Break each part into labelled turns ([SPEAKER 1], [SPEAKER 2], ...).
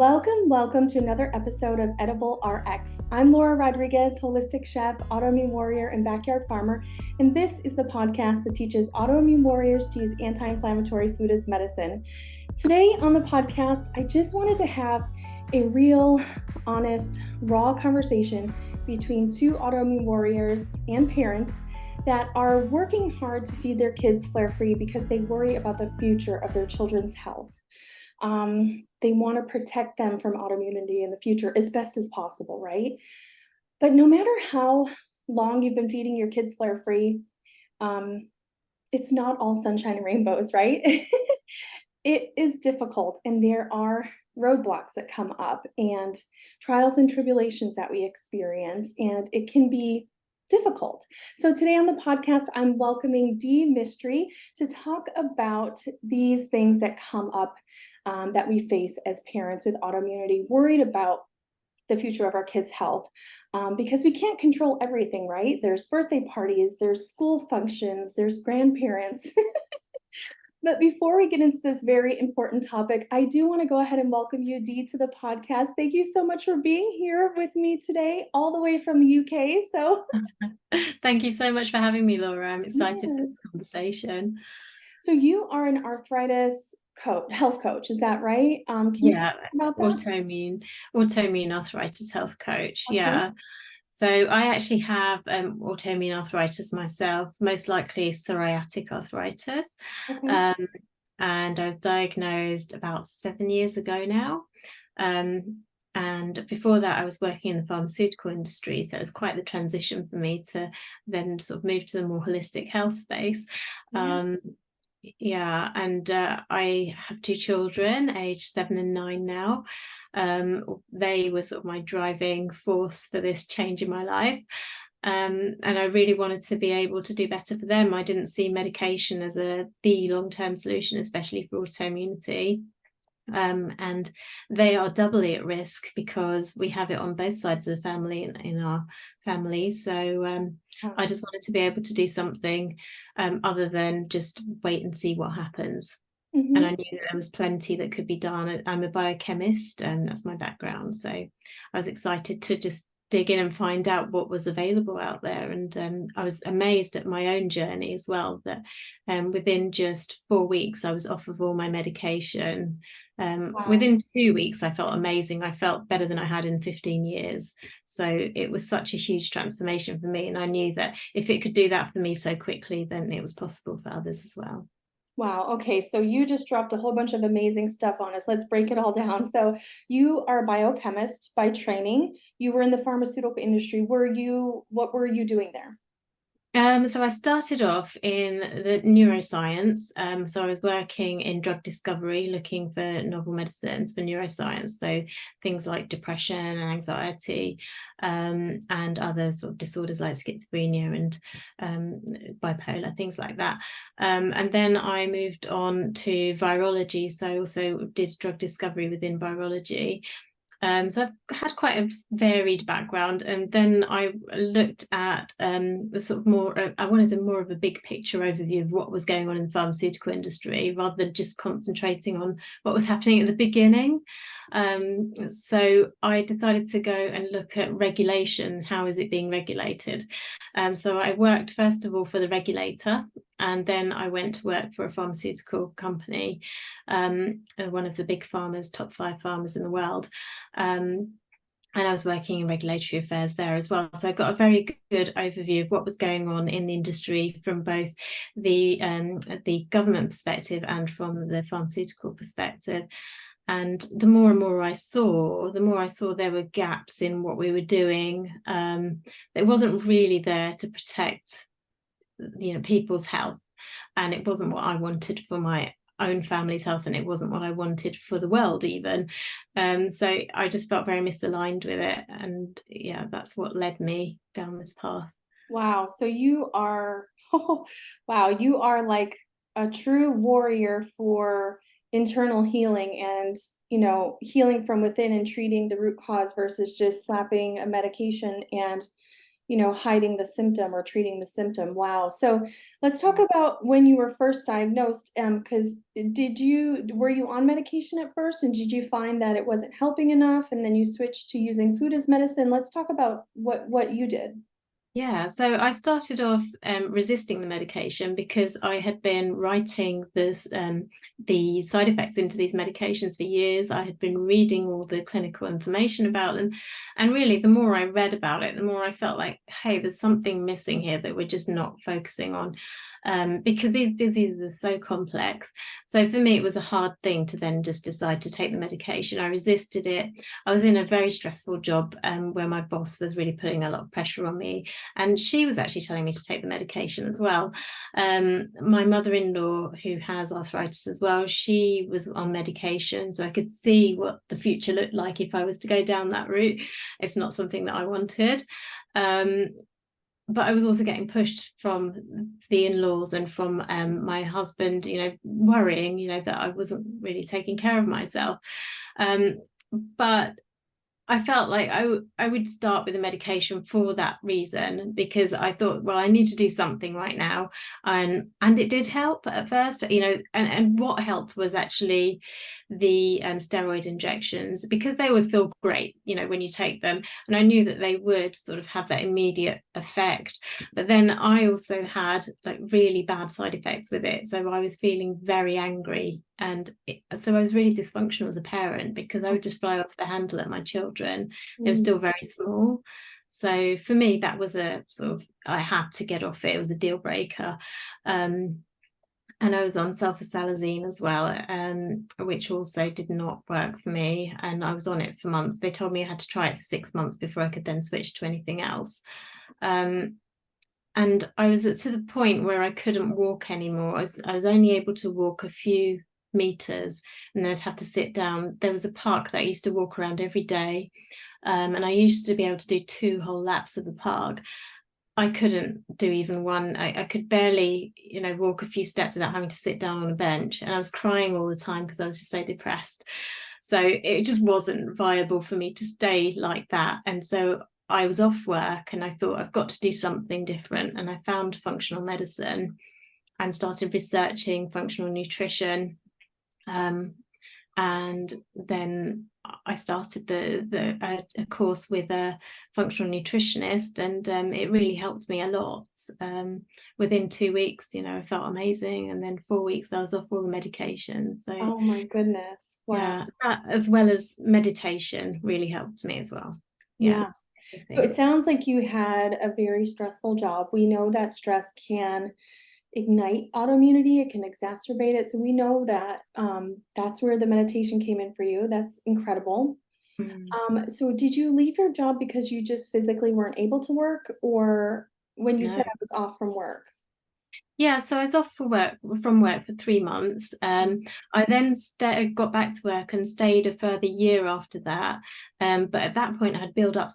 [SPEAKER 1] Welcome to another episode of Edible RX. I'm Laura Rodriguez, holistic chef, autoimmune warrior, and backyard farmer, and this is the podcast that teaches autoimmune warriors to use anti-inflammatory food as medicine. Today on the podcast, I just wanted to have a real, honest, raw conversation between two autoimmune warriors and parents that are working hard to feed their kids flare-free because they worry about the future of their children's health. They want to protect them from autoimmunity in the future as best as possible, right? But no matter how long you've been feeding your kids flare-free, it's not all sunshine and rainbows, right? It is difficult, and there are roadblocks that come up and trials and tribulations that we experience, and it can be difficult. So today on the podcast, I'm welcoming Dee Mistry to talk about these things that come up that we face as parents with autoimmunity, worried about the future of our kids' health, because we can't control everything, right? There's birthday parties, there's school functions, there's grandparents. But before we get into this very important topic, I do want to go ahead and welcome you, Dee, to the podcast. Thank you so much for being here with me today, all the way from the UK. So
[SPEAKER 2] thank you so much for having me, Laura. I'm excited for this conversation.
[SPEAKER 1] So you are an arthritis health coach, is that right? Can you talk about that?
[SPEAKER 2] Autoimmune arthritis health coach.
[SPEAKER 1] Okay.
[SPEAKER 2] Yeah. So I actually have autoimmune arthritis myself, most likely psoriatic arthritis.
[SPEAKER 1] Okay.
[SPEAKER 2] And I was diagnosed about 7 years ago now. And before that, I was working in the pharmaceutical industry. So it was quite the transition for me to then sort of move to the more holistic health space. Yeah, and I have two children, aged 7 and 9 now. They were sort of my driving force for this change in my life. And I really wanted to be able to do better for them. I didn't see medication as the long-term solution, especially for autoimmunity. And they are doubly at risk because we have it on both sides of the family in our family. So I just wanted to be able to do something other than just wait and see what happens. Mm-hmm. And I knew that there was plenty that could be done. I'm a biochemist, and that's my background. So I was excited to just dig in and find out what was available out there. And I was amazed at my own journey as well, that within just 4 weeks, I was off of all my medication. Wow. Within 2 weeks, I felt amazing. I felt better than I had in 15 years. So it was such a huge transformation for me. And I knew that if it could do that for me so quickly, then it was possible for others as well.
[SPEAKER 1] Wow. Okay. So you just dropped a whole bunch of amazing stuff on us. Let's break it all down. So you are a biochemist by training. You were in the pharmaceutical industry. What were you doing there?
[SPEAKER 2] So I started off in the neuroscience. So I was working in drug discovery, looking for novel medicines for neuroscience. So things like depression and anxiety, and other sort of disorders like schizophrenia and bipolar, things like that. And then I moved on to virology. So I also did drug discovery within virology. So I've had quite a varied background, and then I looked at the sort of more, I wanted more of a big picture overview of what was going on in the pharmaceutical industry rather than just concentrating on what was happening at the beginning. So I decided to go and look at regulation. How is it being regulated? So I worked first of all for the regulator, and then I went to work for a pharmaceutical company, one of the big pharmas, top 5 pharmas in the world. And I was working in regulatory affairs there as well. So I got a very good overview of what was going on in the industry from both the government perspective and from the pharmaceutical perspective. And the more and more I saw, there were gaps in what we were doing. It wasn't really there to protect, people's health. And it wasn't what I wanted for my own family's health, and it wasn't what I wanted for the world even. So I just felt very misaligned with it. And yeah, that's what led me down this path.
[SPEAKER 1] Wow. So you are, you are like a true warrior for internal healing and, healing from within and treating the root cause versus just slapping a medication and, hiding the symptom or treating the symptom. Wow. So let's talk about when you were first diagnosed, because were you on medication at first, and did you find that it wasn't helping enough, and then you switched to using food as medicine? Let's talk about what you did.
[SPEAKER 2] Yeah, so I started off resisting the medication because I had been writing the side effects into these medications for years. I had been reading all the clinical information about them. And really, the more I read about it, the more I felt like, hey, there's something missing here that we're just not focusing on. Because these diseases are so complex. So for me, it was a hard thing to then just decide to take the medication. I resisted it. I was in a very stressful job where my boss was really putting a lot of pressure on me. And she was actually telling me to take the medication as well. My mother-in-law, who has arthritis as well, she was on medication. So I could see what the future looked like if I was to go down that route. It's not something that I wanted. But I was also getting pushed from the in-laws and from my husband, worrying, that I wasn't really taking care of myself. But I felt like I would start with the medication for that reason, because I thought, well, I need to do something right now. And it did help at first, and what helped was actually the steroid injections, because they always feel great, when you take them. And I knew that they would sort of have that immediate effect. But then I also had like really bad side effects with it. So I was feeling very angry. And so I was really dysfunctional as a parent, because I would just fly off the handle at my children. They were still very small. So for me, that was a sort of, I had to get off it. It was a deal breaker. And I was on sulfasalazine as well, which also did not work for me. And I was on it for months. They told me I had to try it for 6 months before I could then switch to anything else. And I was to the point where I couldn't walk anymore. I was only able to walk a few meters, and then I'd have to sit down. There was a park that I used to walk around every day, and I used to be able to do 2 whole laps of the park. I couldn't do even one. I could barely, walk a few steps without having to sit down on a bench. And I was crying all the time because I was just so depressed. So it just wasn't viable for me to stay like that. And so I was off work, and I thought, I've got to do something different. And I found functional medicine and started researching functional nutrition. And then I started a course with a functional nutritionist, and it really helped me a lot. Within 2 weeks, I felt amazing, and then 4 weeks I was off all the medication. So
[SPEAKER 1] oh my goodness, wow.
[SPEAKER 2] Yeah, that, as well as meditation, really helped me as well.
[SPEAKER 1] Yeah. So it sounds like you had a very stressful job. We know that stress can ignite autoimmunity, it can exacerbate it. So we know that that's where the meditation came in for you. That's incredible. So did you leave your job because you just physically weren't able to work, or when you said I was off from work?
[SPEAKER 2] Yeah, so I was off from work for 3 months. I then got back to work and stayed a further year after that. But at that point, I had built up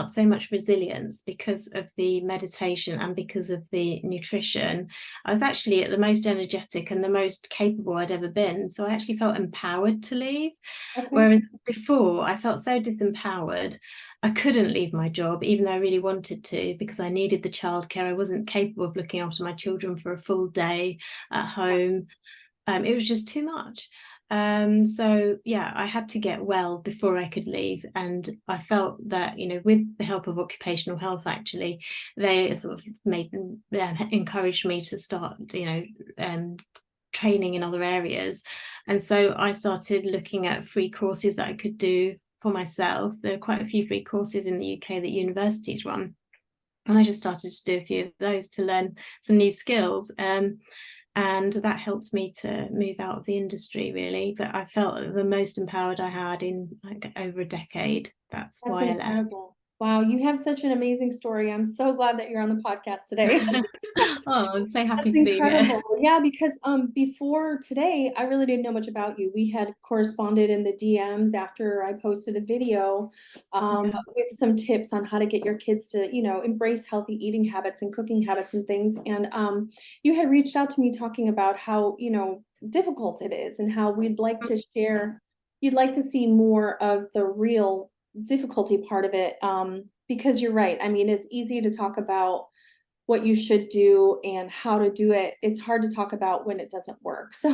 [SPEAKER 2] so much resilience because of the meditation and because of the nutrition. I was actually at the most energetic and the most capable I'd ever been. So I actually felt empowered to leave.
[SPEAKER 1] Okay.
[SPEAKER 2] Whereas before, I felt so disempowered. I couldn't leave my job, even though I really wanted to, because I needed the childcare. I wasn't capable of looking after my children for a full day at home. It was just too much. So yeah, I had to get well before I could leave. And I felt that, with the help of occupational health, actually, they sort of encouraged me to start, training in other areas. And so I started looking at free courses that I could do for myself. There are quite a few free courses in the UK that universities run. And I just started to do a few of those to learn some new skills. And that helped me to move out of the industry, really. But I felt the most empowered I had in like over a decade. That's why
[SPEAKER 1] incredible. Wow, you have such an amazing story. I'm so glad that you're on the podcast today.
[SPEAKER 2] Oh, I'm so happy
[SPEAKER 1] That's
[SPEAKER 2] to be
[SPEAKER 1] incredible.
[SPEAKER 2] here.
[SPEAKER 1] Yeah, because before today, I really didn't know much about you. We had corresponded in the DMs after I posted a video with some tips on how to get your kids to, embrace healthy eating habits and cooking habits and things. And you had reached out to me talking about how, difficult it is, and how we'd like to share, you'd like to see more of the real difficulty part of it. because you're right. I mean, it's easy to talk about what you should do and how to do it. It's hard to talk about when it doesn't work. So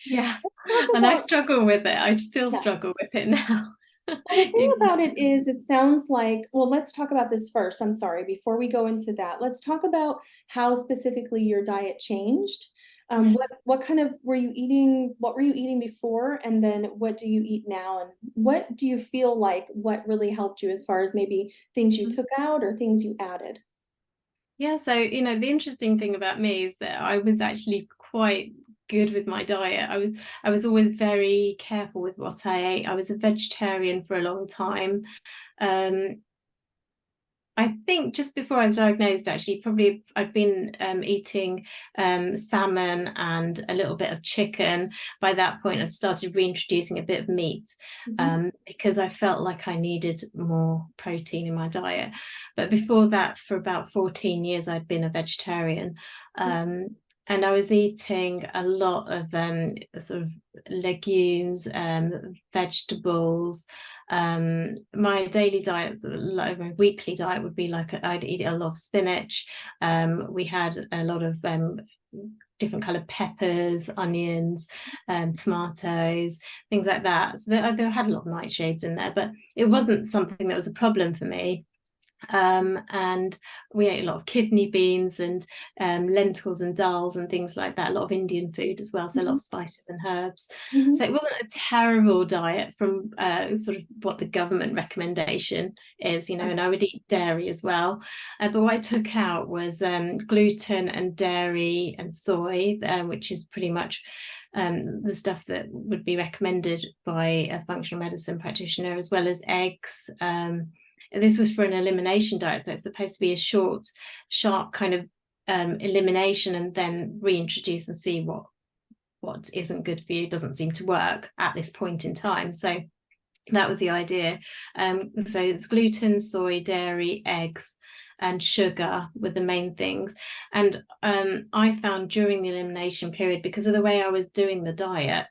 [SPEAKER 2] Yeah.
[SPEAKER 1] let's talk
[SPEAKER 2] And I
[SPEAKER 1] about,
[SPEAKER 2] struggle with it. I still
[SPEAKER 1] yeah.
[SPEAKER 2] struggle with it now.
[SPEAKER 1] Well, the thing about it is, it sounds like, well, let's talk about this first. I'm sorry, before we go into that, let's talk about how specifically your diet changed.
[SPEAKER 2] Yes.
[SPEAKER 1] What kind of were you eating? What were you eating before? And then what do you eat now? And what do you feel like what really helped you as far as maybe things you took out or things you added?
[SPEAKER 2] Yeah, so the interesting thing about me is that I was actually quite good with my diet. I was always very careful with what I ate. I was a vegetarian for a long time. Um, I think just before I was diagnosed, actually, probably I'd been eating salmon and a little bit of chicken. By that point, I'd started reintroducing a bit of meat
[SPEAKER 1] Mhm.
[SPEAKER 2] because I felt like I needed more protein in my diet. But before that, for about 14 years, I'd been a vegetarian. And I was eating a lot of sort of legumes, vegetables. My daily diet, like my weekly diet, would be like I'd eat a lot of spinach. We had a lot of different colored peppers, onions, tomatoes, things like that. So there had a lot of nightshades in there, but it wasn't something that was a problem for me. And we ate a lot of kidney beans and lentils and dals and things like that, a lot of Indian food as well, so a lot
[SPEAKER 1] Mhm.
[SPEAKER 2] of spices and herbs. So
[SPEAKER 1] Mhm.
[SPEAKER 2] it wasn't a terrible diet from sort of what the government recommendation is, and I would eat dairy as well. But what I took out was gluten and dairy and soy, which is pretty much the stuff that would be recommended by a functional medicine practitioner, as well as eggs. This was for an elimination diet, so it's supposed to be a short, sharp kind of elimination, and then reintroduce and see what isn't good for you. Doesn't seem to work at this point in time. So that was the idea. So it's gluten, soy, dairy, eggs, and sugar were the main things. And I found during the elimination period, because of the way I was doing the diet,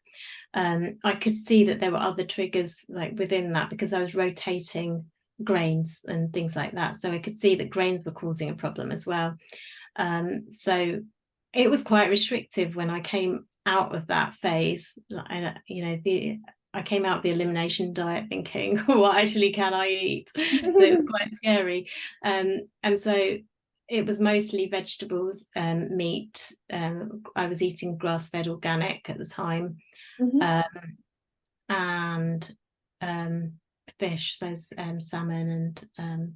[SPEAKER 2] I could see that there were other triggers like within that, because I was rotating grains and things like that. So I could see that grains were causing a problem as well. So it was quite restrictive when I came out of that phase. I came out of the elimination diet thinking, what actually can I eat? So it was quite scary. And so it was mostly vegetables and meat. I was eating grass-fed organic at the time.
[SPEAKER 1] Mhm.
[SPEAKER 2] Um, and fish, so salmon and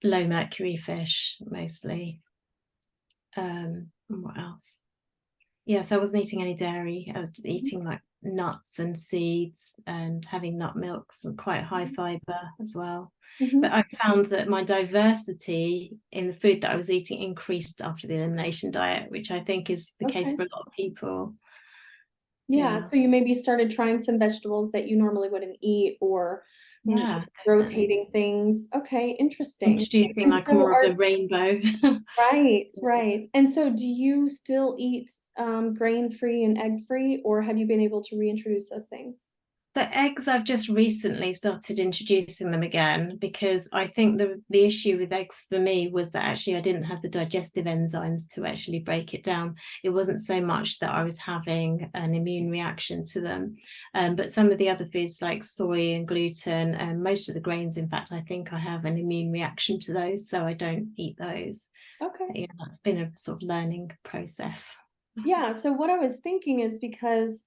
[SPEAKER 2] low mercury fish mostly. What else? Yes, I wasn't eating any dairy. I was eating like nuts and seeds and having nut milks and quite high fiber as well. But
[SPEAKER 1] Mhm.
[SPEAKER 2] I found that my diversity in the food that I was eating increased after the elimination diet, which I think is the case
[SPEAKER 1] Okay.
[SPEAKER 2] for a lot of people.
[SPEAKER 1] Yeah,
[SPEAKER 2] Yeah.
[SPEAKER 1] so you maybe started trying some vegetables that you normally wouldn't eat, or
[SPEAKER 2] Yeah, definitely.
[SPEAKER 1] rotating things. Okay, interesting.
[SPEAKER 2] Introducing
[SPEAKER 1] And
[SPEAKER 2] like
[SPEAKER 1] so
[SPEAKER 2] more of a rainbow.
[SPEAKER 1] right, right. And so do you still eat grain-free and egg-free, or have you been able to reintroduce those things?
[SPEAKER 2] So eggs, I've just recently started introducing them again, because I think the issue with eggs for me was that actually I didn't have the digestive enzymes to actually break it down. It wasn't so much that I was having an immune reaction to them, but some of the other foods like soy and gluten and most of the grains, in fact, I think I have an immune reaction to those, so I don't eat those.
[SPEAKER 1] Okay.
[SPEAKER 2] But yeah, that's been a sort of learning process.
[SPEAKER 1] Yeah, so what I was thinking is, because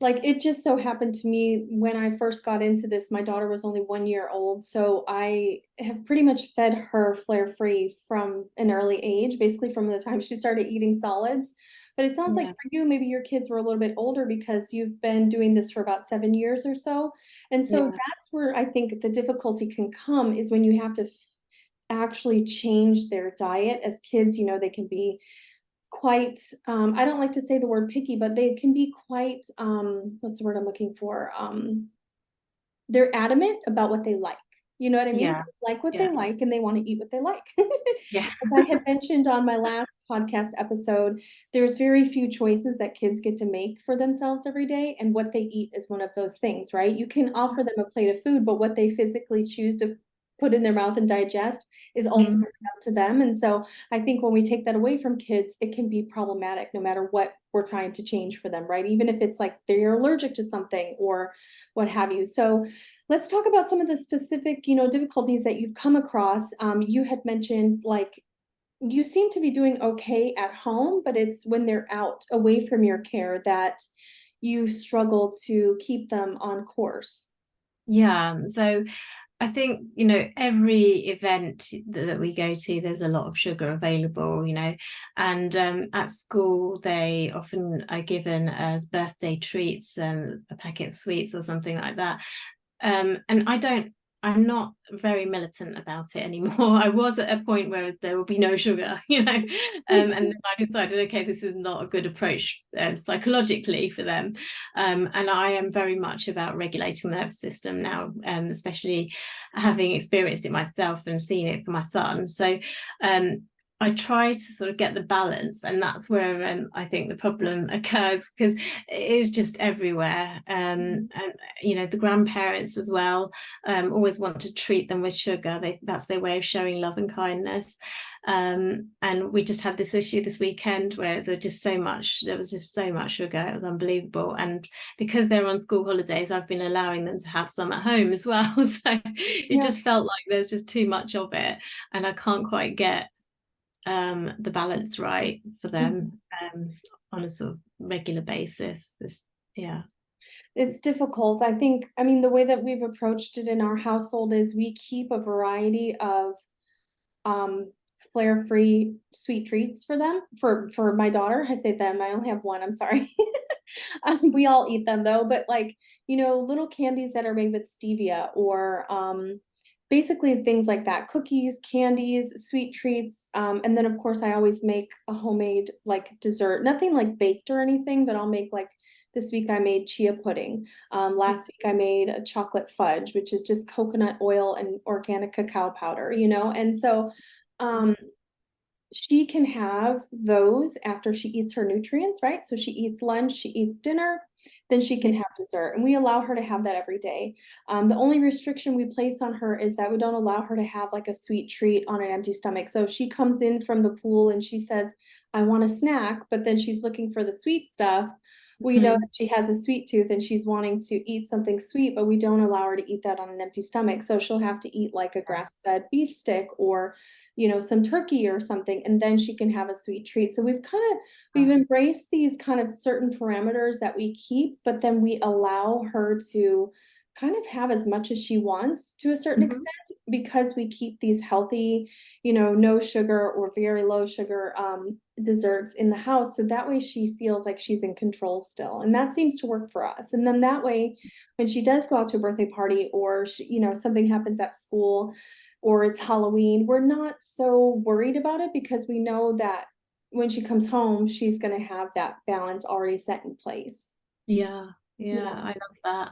[SPEAKER 1] like it just so happened to me when I first got into this, my daughter was only 1 year old. So I have pretty much fed her flare free from an early age, basically from the time she started eating solids. But it sounds like
[SPEAKER 2] Yeah,
[SPEAKER 1] for you, maybe your kids were a little bit older because you've been doing this for about 7 years or so. And so
[SPEAKER 2] yeah,
[SPEAKER 1] that's where I think the difficulty can come, is when you have to actually change their diet. As kids, they can be quite, I don't like to say the word picky, but they can be quite, what's the word I'm looking for? They're adamant about what they like. You know what I mean?
[SPEAKER 2] yeah,
[SPEAKER 1] They like what they
[SPEAKER 2] yeah,
[SPEAKER 1] like and they want to eat what they like.
[SPEAKER 2] yes.
[SPEAKER 1] As I had mentioned on my last podcast episode, there's very few choices that kids get to make for themselves every day, and what they eat is one of those things, right? You can offer them a plate of food, but what they physically choose to put in their mouth and digest is ultimately up to them. And so I think when we take that away from kids, it can be problematic no matter what we're trying to change for them, right? Even if it's like they're allergic to something or what have you. So let's talk about some of the specific, difficulties that you've come across. You had mentioned like you seem to be doing okay at home, but it's when they're out away from your care that you struggle to keep them on course.
[SPEAKER 2] Yeah, so I think, every event that we go to, there's a lot of sugar available, and at school, they often are given as birthday treats, a packet of sweets or something like that. And I'm not very militant about it anymore. I was at a point where there will be no sugar, and then I decided, okay, this is not a good approach psychologically for them. And I am very much about regulating the nervous system now, especially having experienced it myself and seen it for my son. So I try to sort of get the balance, and that's where I think the problem occurs, because it is just everywhere. And the grandparents as well always want to treat them with sugar. That's their way of showing love and kindness. And we just had this issue this weekend where there was just so much sugar. It was unbelievable. And because they're on school holidays, I've been allowing them to have some at home as well. So it just felt like there's just too much of it, and I can't quite get the balance right for them on a sort of regular basis.
[SPEAKER 1] It's difficult. I mean, the way that we've approached it in our household is we keep a variety of flare-free sweet treats for them. For my daughter, I say them, I only have one, I'm sorry. We all eat them though, but like, little candies that are made with stevia or basically things like that, cookies, candies, sweet treats. And then of course I always make a homemade like dessert, nothing like baked or anything, but I'll make like this week I made chia pudding. Last week I made a chocolate fudge, which is just coconut oil and organic cacao powder, and so she can have those after she eats her nutrients, right? So she eats lunch, she eats dinner, then she can have dessert. And we allow her to have that every day. The only restriction we place on her is that we don't allow her to have like a sweet treat on an empty stomach. So if she comes in from the pool and she says, I want a snack, but then she's looking for the sweet stuff, we know that she has a sweet tooth and she's wanting to eat something sweet, but we don't allow her to eat that on an empty stomach. So she'll have to eat like a grass-fed beef stick or some turkey or something, and then she can have a sweet treat. So we've embraced these kind of certain parameters that we keep, but then we allow her to kind of have as much as she wants to a certain extent, because we keep these healthy, no sugar or very low sugar desserts in the house. So that way she feels like she's in control still. And that seems to work for us. And then that way, when she does go out to a birthday party or something happens at school or it's Halloween, we're not so worried about it because we know that when she comes home, she's going to have that balance already set in place.
[SPEAKER 2] Yeah, I love that.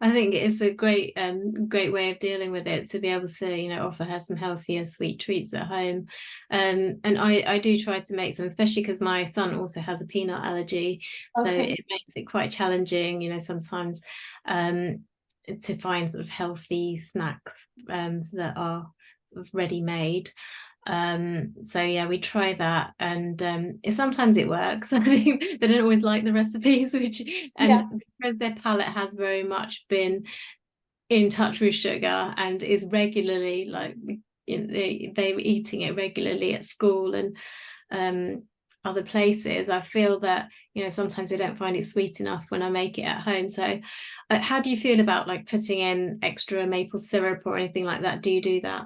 [SPEAKER 2] I think it's a great way of dealing with it, to be able to offer her some healthier sweet treats at home. And I do try to make them, especially because my son also has a peanut allergy, so it makes it quite challenging sometimes to find sort of healthy snacks that are sort of ready made. So yeah, we try that, and sometimes it works. I think they don't always like the recipes, because their palate has very much been in touch with sugar and is regularly like they're eating it regularly at school and other places. I feel that sometimes they don't find it sweet enough when I make it at home. So how do you feel about like putting in extra maple syrup or anything like that? Do you do that?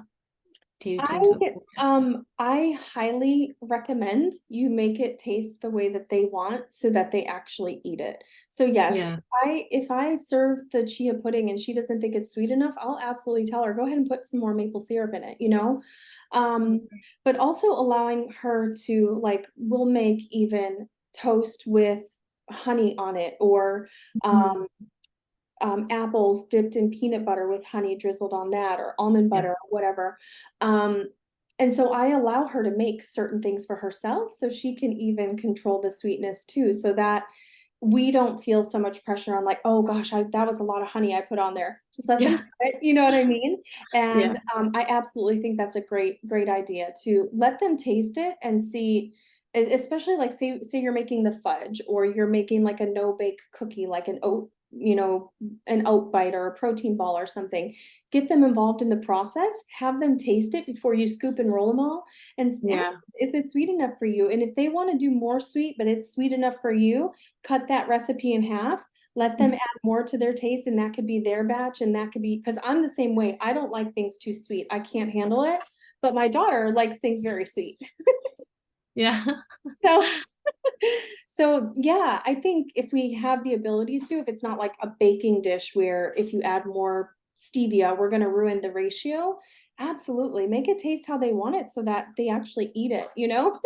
[SPEAKER 1] I highly recommend you make it taste the way that they want so that they actually eat it. So yes, if I serve the chia pudding and she doesn't think it's sweet enough, I'll absolutely tell her, go ahead and put some more maple syrup in it, but also allowing her to we'll make even toast with honey on it, or apples dipped in peanut butter with honey drizzled on that, or almond butter, or whatever. And so I allow her to make certain things for herself so she can even control the sweetness too, so that we don't feel so much pressure on like, oh gosh, that was a lot of honey I put on there. Just let them
[SPEAKER 2] Yeah.
[SPEAKER 1] do it, you know what I mean?
[SPEAKER 2] Yeah.
[SPEAKER 1] And I absolutely think that's a great idea to let them taste it and see, especially like say you're making the fudge or you're making like a no bake cookie, like an oat, an oat bite or a protein ball or something. Get them involved in the process, have them taste it before you scoop and roll them all, and ask,
[SPEAKER 2] Yeah.
[SPEAKER 1] is it sweet enough for you? And if they want to do more sweet, but it's sweet enough for you, cut that recipe in half, let them add more to their taste, and that could be their batch, and that could be, because I'm the same way. I don't like things too sweet. I can't handle it. But my daughter likes things very sweet.
[SPEAKER 2] Yeah.
[SPEAKER 1] So so yeah, I think if we have the ability to, if it's not like a baking dish where if you add more stevia, we're going to ruin the ratio. Absolutely. Make it taste how they want it so that they actually eat it, you know?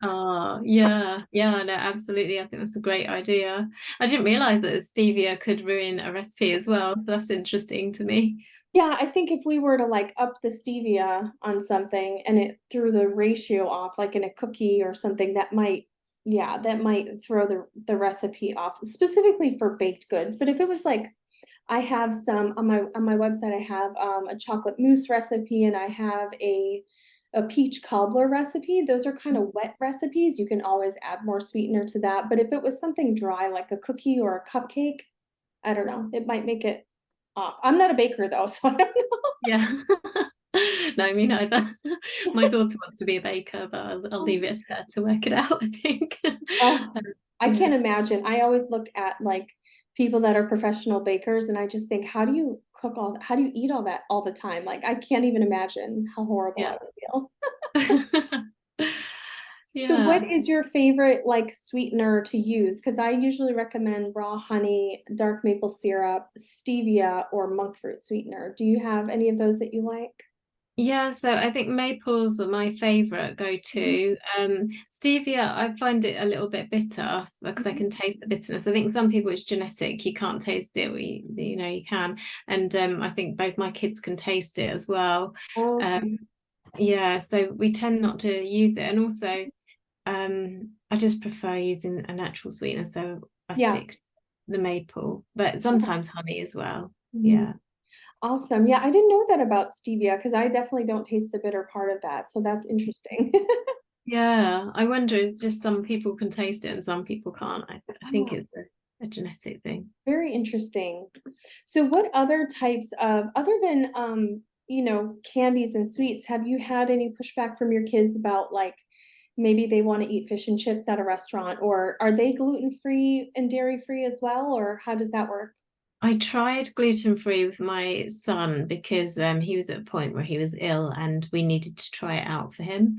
[SPEAKER 2] Oh, yeah. Yeah, no, absolutely. I think that's a great idea. I didn't realize that stevia could ruin a recipe as well. So that's interesting to me.
[SPEAKER 1] Yeah, I think if we were to like up the stevia on something and it threw the ratio off, like in a cookie or something, that might, yeah, that might throw the recipe off, specifically for baked goods. But if it was like, I have some on my website, I have a chocolate mousse recipe and I have a peach cobbler recipe. Those are kind of wet recipes. You can always add more sweetener to that. But if it was something dry, like a cookie or a cupcake, I don't know, it might make it off. I'm not a baker though, so I don't
[SPEAKER 2] Yeah. No, me neither. My daughter wants to be a baker, but I'll
[SPEAKER 1] know.
[SPEAKER 2] leave it to her to work it out, I think.
[SPEAKER 1] Oh, I
[SPEAKER 2] Yeah.
[SPEAKER 1] can't imagine. I always look at like people that are professional bakers and I just think, how do you cook all that? How do you eat all that all the time? Like I can't even imagine how horrible I
[SPEAKER 2] Yeah.
[SPEAKER 1] would feel. So what
[SPEAKER 2] Yeah.
[SPEAKER 1] is your favorite like sweetener to use? Because I usually recommend raw honey, dark maple syrup, stevia, or monk fruit sweetener. Do you have any of those that you like?
[SPEAKER 2] Yeah, so I think maples are my favorite go-to. Stevia, I find it a little bit bitter because I
[SPEAKER 1] Mhm.
[SPEAKER 2] can taste the bitterness. I think some people it's genetic, you can't taste it, you can. And I think both my kids can taste it as well. Um,
[SPEAKER 1] Okay.
[SPEAKER 2] yeah, so we tend not to use it. And also, I just prefer using a natural sweetener, so I
[SPEAKER 1] Yeah.
[SPEAKER 2] stick to the maple, but sometimes honey as well.
[SPEAKER 1] Mhm.
[SPEAKER 2] Yeah.
[SPEAKER 1] Awesome. Yeah, I didn't know that about stevia because I definitely don't taste the bitter part of that. So that's interesting.
[SPEAKER 2] Yeah, I wonder, it's just some people can taste it and some people can't. I think
[SPEAKER 1] Oh,
[SPEAKER 2] it's a genetic thing.
[SPEAKER 1] very interesting. So what other types of, other than candies and sweets, have you had any pushback from your kids about like maybe they want to eat fish and chips at a restaurant, or are they gluten-free and dairy-free as well, or how does that work?
[SPEAKER 2] I tried gluten-free with my son because he was at a point where he was ill and we needed to try it out for him.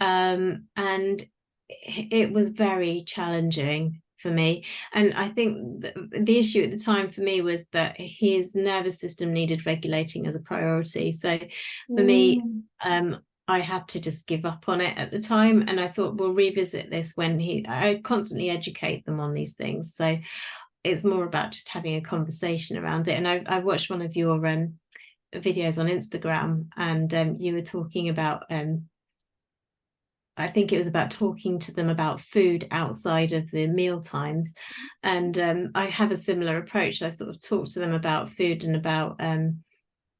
[SPEAKER 2] And it was very challenging for me. And I think the issue at the time for me was that his nervous system needed regulating as a priority. So for me,
[SPEAKER 1] Mm,
[SPEAKER 2] I had to just give up on it at the time. And I thought we'll revisit this when I constantly educate them on these things. So it's more about just having a conversation around it. And I watched one of your videos on Instagram, and you were talking about I think it was about talking to them about food outside of the meal times. And I have a similar approach. I sort of talk to them about food and about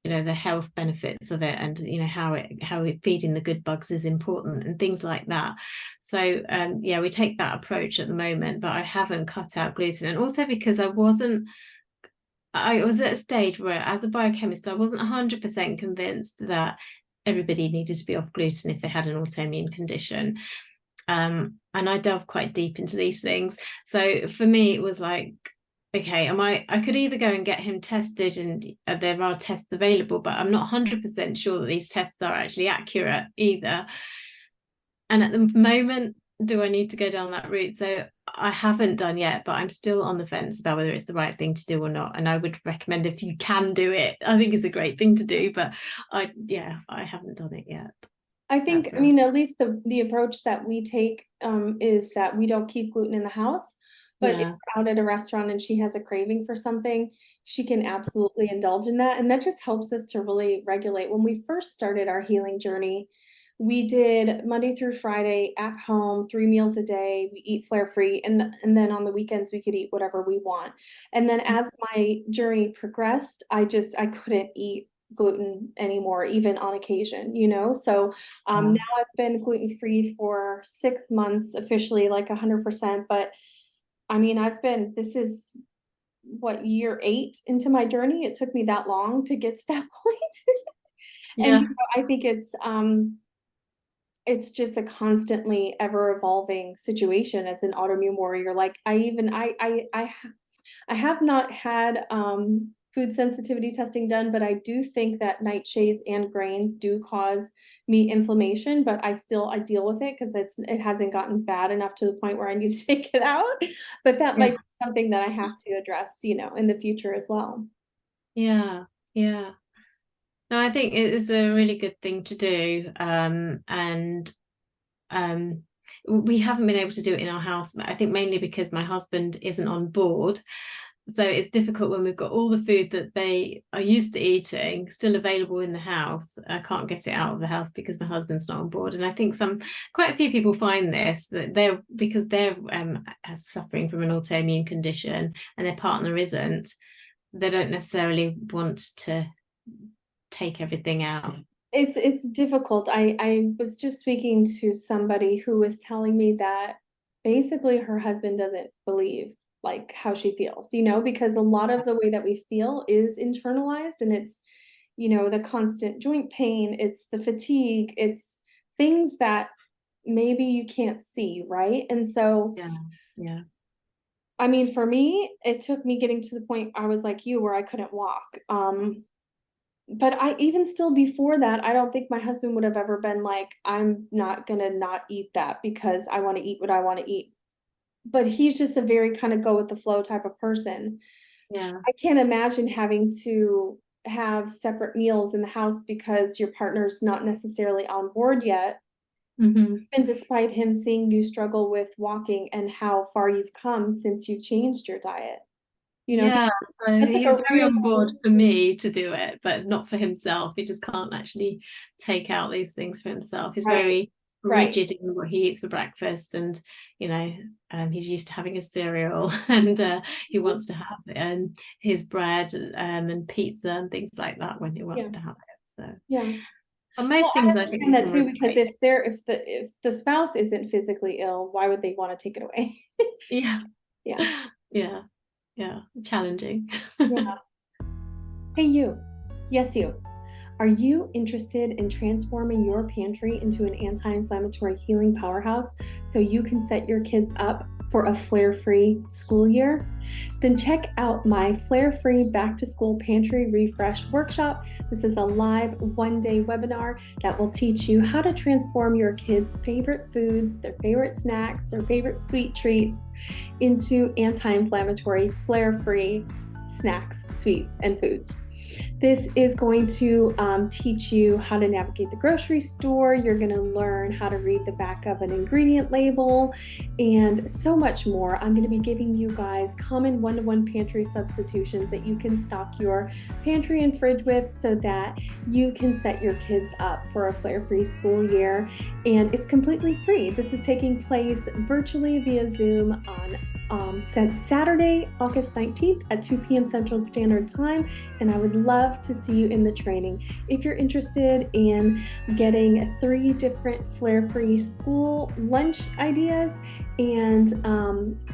[SPEAKER 2] the health benefits of it, and how feeding the good bugs is important and things like that. So yeah, we take that approach at the moment, but I haven't cut out gluten. And also because I was at a stage where, as a biochemist, I wasn't 100% convinced that everybody needed to be off gluten if they had an autoimmune condition. And I delved quite deep into these things. So for me, it was like, okay, I could either go and get him tested, and there are tests available, but I'm not 100% sure that these tests are actually accurate either. And at the moment, do I need to go down that route? So I haven't done yet, but I'm still on the fence about whether it's the right thing to do or not. And I would recommend, if you can do it, I think it's a great thing to do, but I haven't done it yet.
[SPEAKER 1] I
[SPEAKER 2] That's
[SPEAKER 1] think, I
[SPEAKER 2] where
[SPEAKER 1] mean, at least the approach that we take is that we don't keep gluten in the house. But if
[SPEAKER 2] yeah.
[SPEAKER 1] we're out at a restaurant and she has a craving for something, she can absolutely indulge in that. And that just helps us to really regulate. When we first started our healing journey, we did Monday through Friday at home, 3 meals a day. We eat flare free, and then on the weekends we could eat whatever we want. And then as my journey progressed, I couldn't eat gluten anymore, even on occasion, So now I've been gluten free for 6 months officially, like 100%. But I mean, this is what, year 8 into my journey. It took me that long to get to that point. And
[SPEAKER 2] Yeah.
[SPEAKER 1] I think it's just a constantly ever evolving situation as an autoimmune warrior. Like I have not had food sensitivity testing done, but I do think that nightshades and grains do cause me inflammation, but I deal with it because it hasn't gotten bad enough to the point where I need to take it out. But that
[SPEAKER 2] Yeah.
[SPEAKER 1] might be something that I have to address, in the future as well.
[SPEAKER 2] Yeah. Yeah. No, I think it is a really good thing to do. And we haven't been able to do it in our house, but I think mainly because my husband isn't on board. So it's difficult when we've got all the food that they are used to eating still available in the house. I can't get it out of the house because my husband's not on board. And I think quite a few people find this, that because they're suffering from an autoimmune condition and their partner isn't, they don't necessarily want to take everything out.
[SPEAKER 1] It's difficult. I was just speaking to somebody who was telling me that basically her husband doesn't believe like how she feels, because a lot of the way that we feel is internalized, and it's, the constant joint pain, it's the fatigue, it's things that maybe you can't see, right? And so,
[SPEAKER 2] Yeah. Yeah.
[SPEAKER 1] I mean, for me, it took me getting to the point I was like you, where I couldn't walk. But I even still before that, I don't think my husband would have ever been like, I'm not gonna not eat that because I want to eat what I want to eat. But he's just a very kind of go with the flow type of person.
[SPEAKER 2] Yeah.
[SPEAKER 1] I can't imagine having to have separate meals in the house because your partner's not necessarily on board yet.
[SPEAKER 2] Mm-hmm.
[SPEAKER 1] And despite him seeing you struggle with walking and how far you've come since you changed your diet,
[SPEAKER 2] Yeah, so
[SPEAKER 1] that's like
[SPEAKER 2] he's
[SPEAKER 1] a
[SPEAKER 2] very
[SPEAKER 1] real,
[SPEAKER 2] on board for me to do it, but not for himself. He just can't actually take out these things for himself. He's
[SPEAKER 1] right,
[SPEAKER 2] very
[SPEAKER 1] right.
[SPEAKER 2] rigid in what he eats for breakfast, and you know, he's used to having a cereal, and he wants to have his bread and pizza and things like that when he wants
[SPEAKER 1] Yeah,
[SPEAKER 2] to have it. So,
[SPEAKER 1] yeah.
[SPEAKER 2] but
[SPEAKER 1] Well,
[SPEAKER 2] most
[SPEAKER 1] I
[SPEAKER 2] things I think
[SPEAKER 1] understand
[SPEAKER 2] we
[SPEAKER 1] that
[SPEAKER 2] can
[SPEAKER 1] too, because
[SPEAKER 2] regulate.
[SPEAKER 1] if the spouse isn't physically ill, why would they want to take it away?
[SPEAKER 2] Yeah,
[SPEAKER 1] Yeah,
[SPEAKER 2] yeah, yeah, challenging.
[SPEAKER 1] yeah. Hey, you. Yes, you. Are you interested in transforming your pantry into an anti-inflammatory healing powerhouse so you can set your kids up for a flare-free school year? Then check out my flare-free back-to-school pantry refresh workshop. This is a live one-day webinar that will teach you how to transform your kids' favorite foods, their favorite snacks, their favorite sweet treats into anti-inflammatory, flare-free snacks, sweets, and foods. This is going to teach you how to navigate the grocery store. You're going to learn how to read the back of an ingredient label and so much more. I'm going to be giving you guys common one-to-one pantry substitutions that you can stock your pantry and fridge with so that you can set your kids up for a flare-free school year. And it's completely free. This is taking place virtually via Zoom on Saturday, August 19th at 2 p.m. Central Standard Time, and I would love to see you in the training. If you're interested in getting 3 different flare-free school lunch ideas and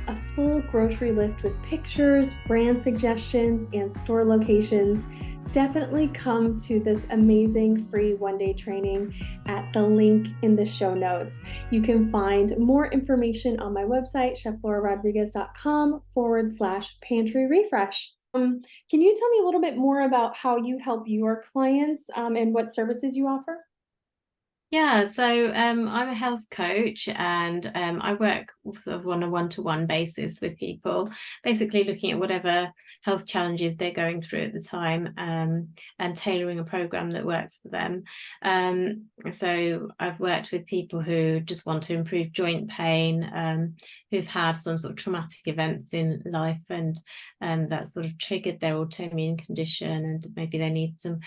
[SPEAKER 1] a full grocery list with pictures, brand suggestions, and store locations, definitely come to this amazing free one-day training at the link in the show notes. You can find more information on my website, cheflaurarodriguez.com/pantry refresh. Can you tell me a little bit more about how you help your clients and what services you offer?
[SPEAKER 2] Yeah, so I'm a health coach, and I work sort of on a one-to-one basis with people, basically looking at whatever health challenges they're going through at the time, and tailoring a program that works for them. So I've worked with people who just want to improve joint pain, who've had some sort of traumatic events in life, and that sort of triggered their autoimmune condition, and maybe they need to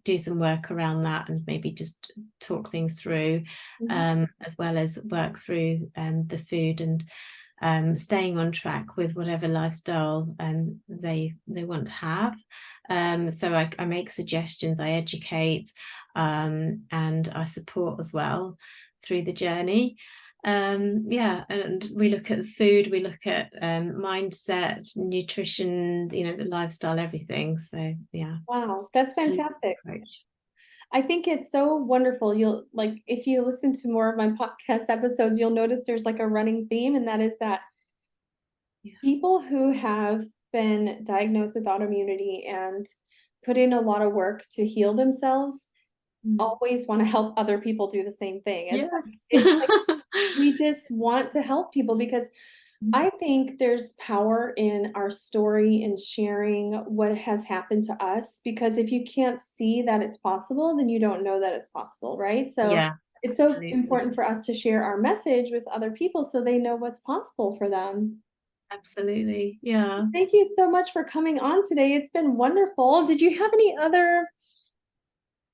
[SPEAKER 2] do some work around that, and maybe just talk things through, as well as work through the food, and staying on track with whatever lifestyle they want to have. So I make suggestions, I educate, and I support as well through the journey. Yeah, and we look at the food, we look at mindset, nutrition, the lifestyle, everything. So yeah.
[SPEAKER 1] Wow, that's fantastic. I think it's so wonderful. You'll like, if you listen to more of my podcast episodes, you'll notice there's like a running theme, and that is that people who have been diagnosed with autoimmunity and put in a lot of work to heal themselves always want to help other people do the same thing. It's like we just want to help people, because I think there's power in our story and sharing what has happened to us, because if you can't see that it's possible, then you don't know that it's possible, right? So
[SPEAKER 2] yeah,
[SPEAKER 1] it's so
[SPEAKER 2] absolutely.
[SPEAKER 1] important for us to share our message with other people so they know what's possible for them.
[SPEAKER 2] Absolutely. Yeah.
[SPEAKER 1] Thank you so much for coming on today. It's been wonderful. Did you have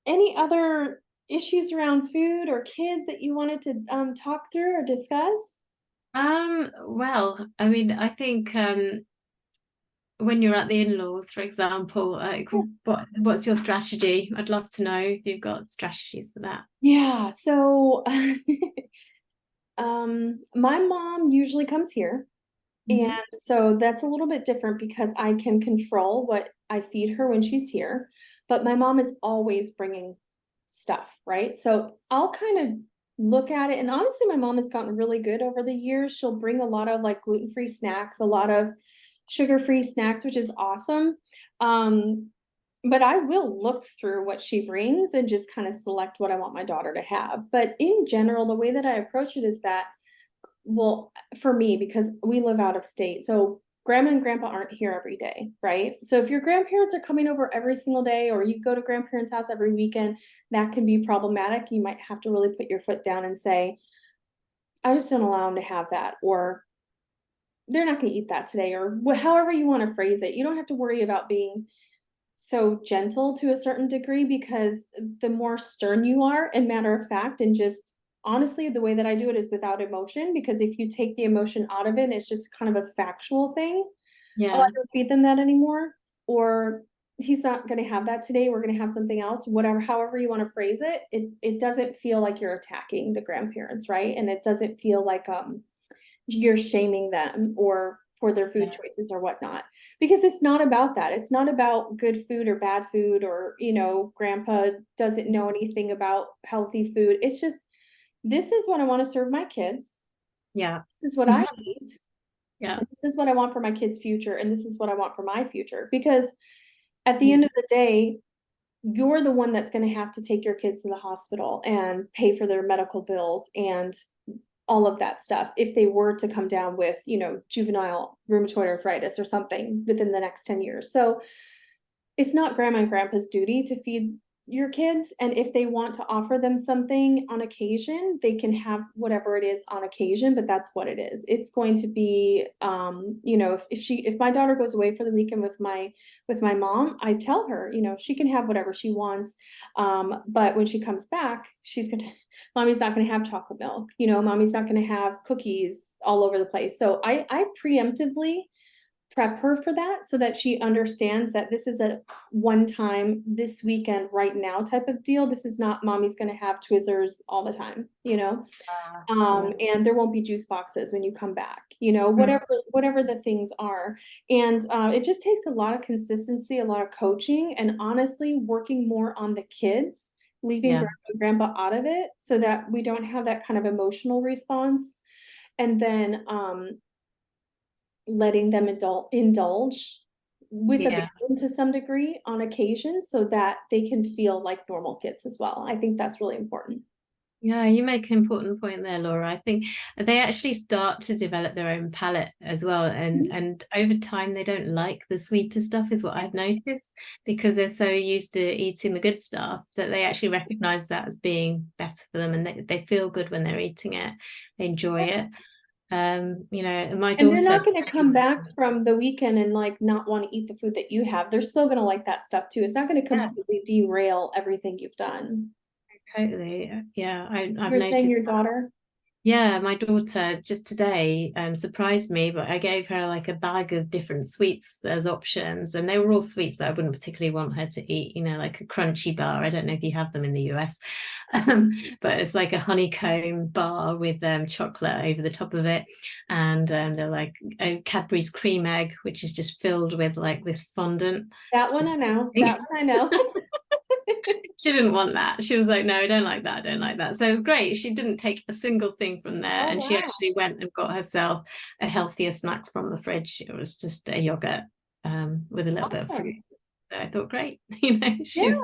[SPEAKER 1] any other issues around food or kids that you wanted to talk through or discuss?
[SPEAKER 2] Well, I mean, I think when you're at the in-laws, for example, like what's your strategy? I'd love to know if you've got strategies for that.
[SPEAKER 1] Yeah, so my mom usually comes here. And so that's a little bit different because I can control what I feed her when she's here. But my mom is always bringing stuff, right? So I'll kind of look at it. And honestly, my mom has gotten really good over the years. She'll bring a lot of like gluten-free snacks, a lot of sugar-free snacks, which is awesome. But I will look through what she brings and just kind of select what I want my daughter to have. But in general, the way that I approach it is that, well, for me, because we live out of state, so grandma and grandpa aren't here every day, right? So if your grandparents are coming over every single day, or you go to grandparents' house every weekend, that can be problematic. You might have to really put your foot down and say, I just don't allow them to have that, or they're not going to eat that today, or however you want to phrase it. You don't have to worry about being so gentle to a certain degree, because the more stern you are and matter of fact, and just honestly, the way that I do it is without emotion, because if you take the emotion out of it, it's just kind of a factual thing. Oh, I don't feed them that anymore, or he's not going to have that today, we're going to have something else, whatever, however you want to phrase it, it doesn't feel like you're attacking the grandparents, right? And it doesn't feel like you're shaming them or for their food choices or whatnot, because it's not about that. It's not about good food or bad food, or grandpa doesn't know anything about healthy food. It's just, this is what I want to serve my kids. This is what I eat. This is what I want for my kids' future, and this is what I want for my future. Because at the end of the day, you're the one that's going to have to take your kids to the hospital and pay for their medical bills and all of that stuff if they were to come down with, juvenile rheumatoid arthritis or something within the next 10 years. So it's not grandma and grandpa's duty to feed your kids. And if they want to offer them something on occasion, they can have whatever it is on occasion, but that's what it is. It's going to be, if my daughter goes away for the weekend with my mom, I tell her, she can have whatever she wants. But when she comes back, mommy's not going to have chocolate milk, mommy's not going to have cookies all over the place. So I preemptively prep her for that, so that she understands that this is a one time, this weekend, right now type of deal. This is not mommy's going to have Twizzlers all the time, and there won't be juice boxes when you come back, whatever the things are. And it just takes a lot of consistency, a lot of coaching, and honestly working more on the kids, leaving grandma and grandpa out of it, so that we don't have that kind of emotional response. And then letting them indulge with abandon to some degree on occasion, so that they can feel like normal kids as well. I think that's really important.
[SPEAKER 2] Yeah, you make an important point there, Laura. I think they actually start to develop their own palate as well. And over time, they don't like the sweeter stuff, is what I've noticed, because they're so used to eating the good stuff that they actually recognize that as being better for them. And they feel good when they're eating it. They enjoy it. My
[SPEAKER 1] And they're
[SPEAKER 2] daughter
[SPEAKER 1] not going to come back from the weekend and like not want to eat the food that you have. They're still going to like that stuff too. It's not going to
[SPEAKER 2] yeah,
[SPEAKER 1] completely derail everything you've done.
[SPEAKER 2] totally. Yeah, I've
[SPEAKER 1] You're saying
[SPEAKER 2] noticed.
[SPEAKER 1] your daughter?
[SPEAKER 2] Yeah, my daughter just today surprised me, but I gave her like a bag of different sweets as options, and they were all sweets that I wouldn't particularly want her to eat, like a crunchy bar. I don't know if you have them in the US, but it's like a honeycomb bar with chocolate over the top of it. And they're like a Cadbury's cream egg, which is just filled with like this fondant.
[SPEAKER 1] That
[SPEAKER 2] It's
[SPEAKER 1] one I know. That
[SPEAKER 2] disgusting.
[SPEAKER 1] one I know.
[SPEAKER 2] She didn't want that. She was like, no, I don't like that. I don't like that. So it was great. She didn't take a single thing from there.
[SPEAKER 1] Oh,
[SPEAKER 2] And she
[SPEAKER 1] wow.
[SPEAKER 2] actually went and got herself a healthier snack from the fridge. It was just a yogurt with a little bit of fruit.
[SPEAKER 1] Awesome.
[SPEAKER 2] So I thought, great,
[SPEAKER 1] Yeah.
[SPEAKER 2] she's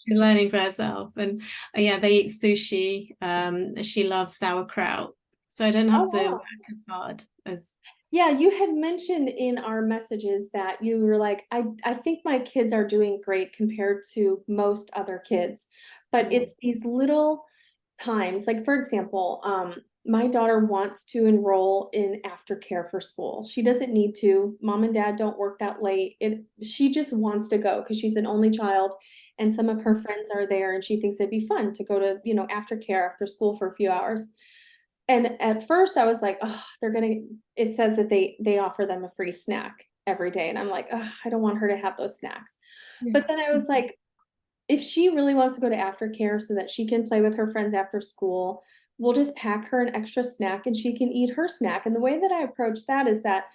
[SPEAKER 2] learning for herself. And yeah, they eat sushi. She loves sauerkraut. So I don't
[SPEAKER 1] Oh,
[SPEAKER 2] have to
[SPEAKER 1] wow.
[SPEAKER 2] work as hard as
[SPEAKER 1] Yeah, you had mentioned in our messages that you were like, I think my kids are doing great compared to most other kids, but
[SPEAKER 2] mm,
[SPEAKER 1] it's these little times. Like, for example, my daughter wants to enroll in aftercare for school. She doesn't need to. Mom and dad don't work that late. She just wants to go because she's an only child and some of her friends are there and she thinks it'd be fun to go to, aftercare after school for a few hours. And at first I was like, oh, it says that they offer them a free snack every day. And I'm like, oh, I don't want her to have those snacks.
[SPEAKER 2] yeah.
[SPEAKER 1] But then I was like, if she really wants to go to aftercare so that she can play with her friends after school, we'll just pack her an extra snack and she can eat her snack. And the way that I approach that is that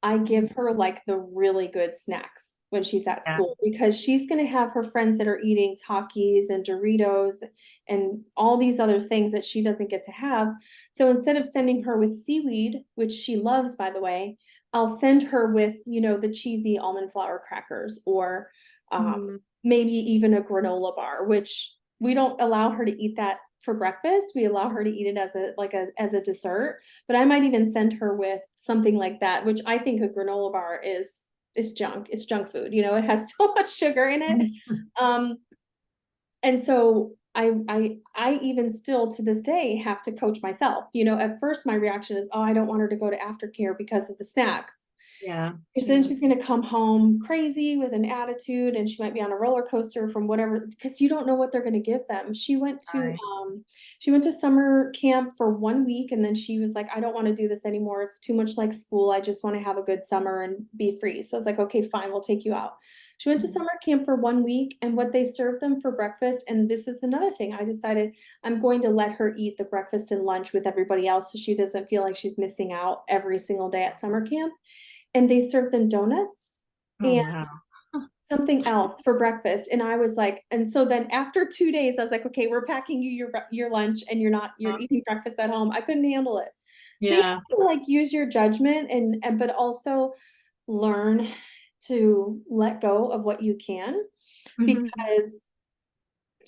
[SPEAKER 1] I give her like the really good snacks when she's at
[SPEAKER 2] Yeah.
[SPEAKER 1] school because she's going to have her friends that are eating Takis and Doritos and all these other things that she doesn't get to have. So instead of sending her with seaweed, which she loves, by the way, I'll send her with, the cheesy almond flour crackers or
[SPEAKER 2] Mm,
[SPEAKER 1] maybe even a granola bar, which we don't allow her to eat that for breakfast. We allow her to eat it as a dessert, but I might even send her with something like that, which I think a granola bar is junk. It's junk food. It has so much sugar in it. Um, and so I even still to this day have to coach myself. At first my reaction is, oh, I don't want her to go to aftercare because of the snacks.
[SPEAKER 2] yeah.
[SPEAKER 1] Because then
[SPEAKER 2] Yeah.
[SPEAKER 1] she's going to come home crazy with an attitude and she might be on a roller coaster from whatever, because you don't know what they're going to give them.
[SPEAKER 2] Right.
[SPEAKER 1] She went to summer camp for 1 week and then she was like, I don't want to do this anymore. It's too much like school. I just want to have a good summer and be free. So I was like, okay, fine, we'll take you out. She went to
[SPEAKER 2] Mm,
[SPEAKER 1] summer camp for 1 week and what they served them for breakfast. And this is another thing. I decided I'm going to let her eat the breakfast and lunch with everybody else so she doesn't feel like she's missing out every single day at summer camp. And they served them donuts
[SPEAKER 2] oh
[SPEAKER 1] and
[SPEAKER 2] wow.
[SPEAKER 1] something else for breakfast. And I was like, and so then after 2 days, I was like, okay, we're packing you your lunch and you're eating breakfast at home. I couldn't handle it. So you
[SPEAKER 2] Yeah.
[SPEAKER 1] have to like use your judgment and but also learn to let go of what you can
[SPEAKER 2] Mhm.
[SPEAKER 1] because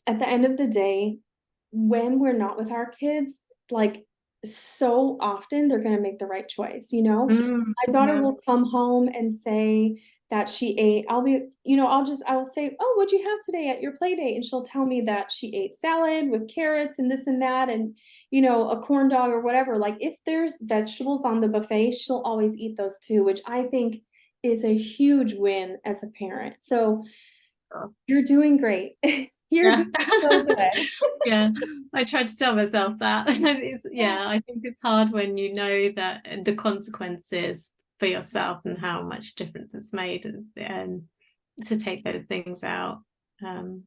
[SPEAKER 1] at the end of the day, when we're not with our kids, like so often they're going to make the right choice.
[SPEAKER 2] Mm,
[SPEAKER 1] My daughter
[SPEAKER 2] yeah.
[SPEAKER 1] will come home and say that she ate, I'll say, oh, what'd you have today at your play date? And she'll tell me that she ate salad with carrots and this and that, and, a corn dog or whatever. Like if there's vegetables on the buffet, she'll always eat those too, which I think is a huge win as a parent. So you're doing great. You're
[SPEAKER 2] Yeah.
[SPEAKER 1] doing so good.
[SPEAKER 2] Yeah. I try to tell myself that.
[SPEAKER 1] Yeah.
[SPEAKER 2] I think it's hard when you know that the consequences for yourself and how much difference it's made to take those things out. Um,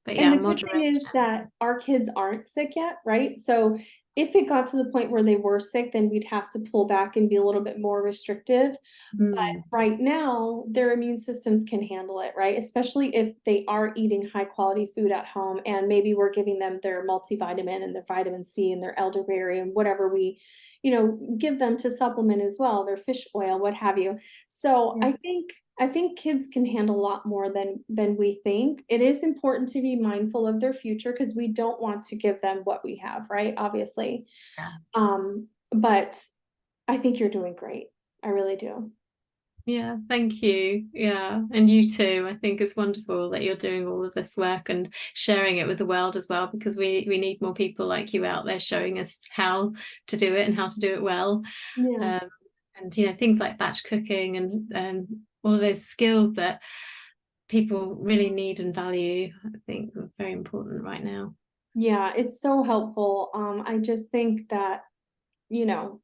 [SPEAKER 2] but
[SPEAKER 1] And
[SPEAKER 2] yeah,
[SPEAKER 1] the good thing is
[SPEAKER 2] moderation.
[SPEAKER 1] that our kids aren't sick yet, right? So if it got to the point where they were sick, then we'd have to pull back and be a little bit more restrictive. But
[SPEAKER 2] Mm,
[SPEAKER 1] right now, their immune systems can handle it, right? Especially if they are eating high quality food at home and maybe we're giving them their multivitamin and their vitamin C and their elderberry and whatever we, give them to supplement as well, their fish oil, what have you. So
[SPEAKER 2] yeah.
[SPEAKER 1] I think kids can handle a lot more than we think. It is important to be mindful of their future because we don't want to give them what we have, right? Obviously.
[SPEAKER 2] Yeah.
[SPEAKER 1] But I think you're doing great. I really do.
[SPEAKER 2] Yeah, thank you. Yeah, and you too. I think it's wonderful that you're doing all of this work and sharing it with the world as well, because we need more people like you out there showing us how to do it and how to do it well.
[SPEAKER 1] Yeah.
[SPEAKER 2] Um, and things like batch cooking and all of those skills that people really need and value, I think are very important right now.
[SPEAKER 1] Yeah, it's so helpful. I just think that, you know,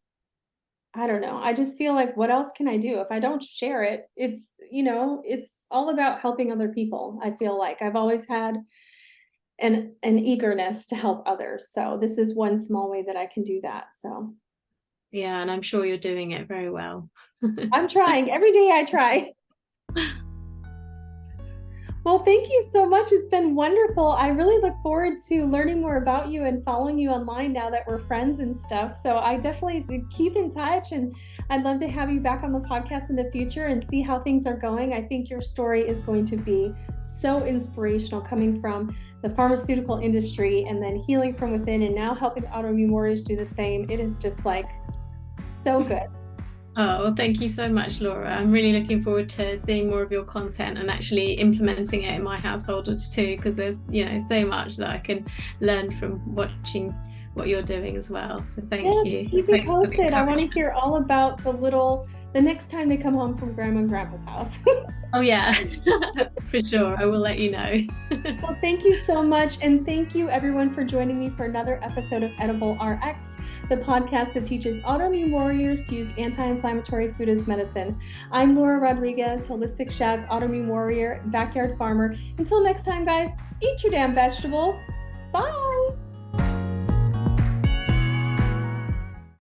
[SPEAKER 1] I don't know. I just feel like what else can I do? If I don't share it, it's all about helping other people. I feel like I've always had an eagerness to help others. So this is one small way that I can do that. So
[SPEAKER 2] Yeah, and I'm sure you're doing it very well.
[SPEAKER 1] I'm trying. Every day I try. Well, thank you so much. It's been wonderful. I really look forward to learning more about you and following you online now that we're friends and stuff. So I definitely keep in touch, and I'd love to have you back on the podcast in the future and see how things are going. I think your story is going to be so inspirational, coming from the pharmaceutical industry and then healing from within and now helping autoimmune warriors do the same. It is just like so good.
[SPEAKER 2] Oh, well, thank you so much, Laura. I'm really looking forward to seeing more of your content and actually implementing it in my household too, because there's, so much that I can learn from watching what you're doing as well. So thank
[SPEAKER 1] Yes,
[SPEAKER 2] you.
[SPEAKER 1] keep me
[SPEAKER 2] Thanks for the
[SPEAKER 1] posted. I want to
[SPEAKER 2] encouragement.
[SPEAKER 1] hear all about the next time they come home from grandma and grandpa's house.
[SPEAKER 2] Oh yeah, for sure. I will let you know.
[SPEAKER 1] Well, thank you so much. And thank you everyone for joining me for another episode of Edible RX, the podcast that teaches autoimmune warriors to use anti-inflammatory food as medicine. I'm Laura Rodriguez, holistic chef, autoimmune warrior, backyard farmer. Until next time, guys, eat your damn vegetables. Bye.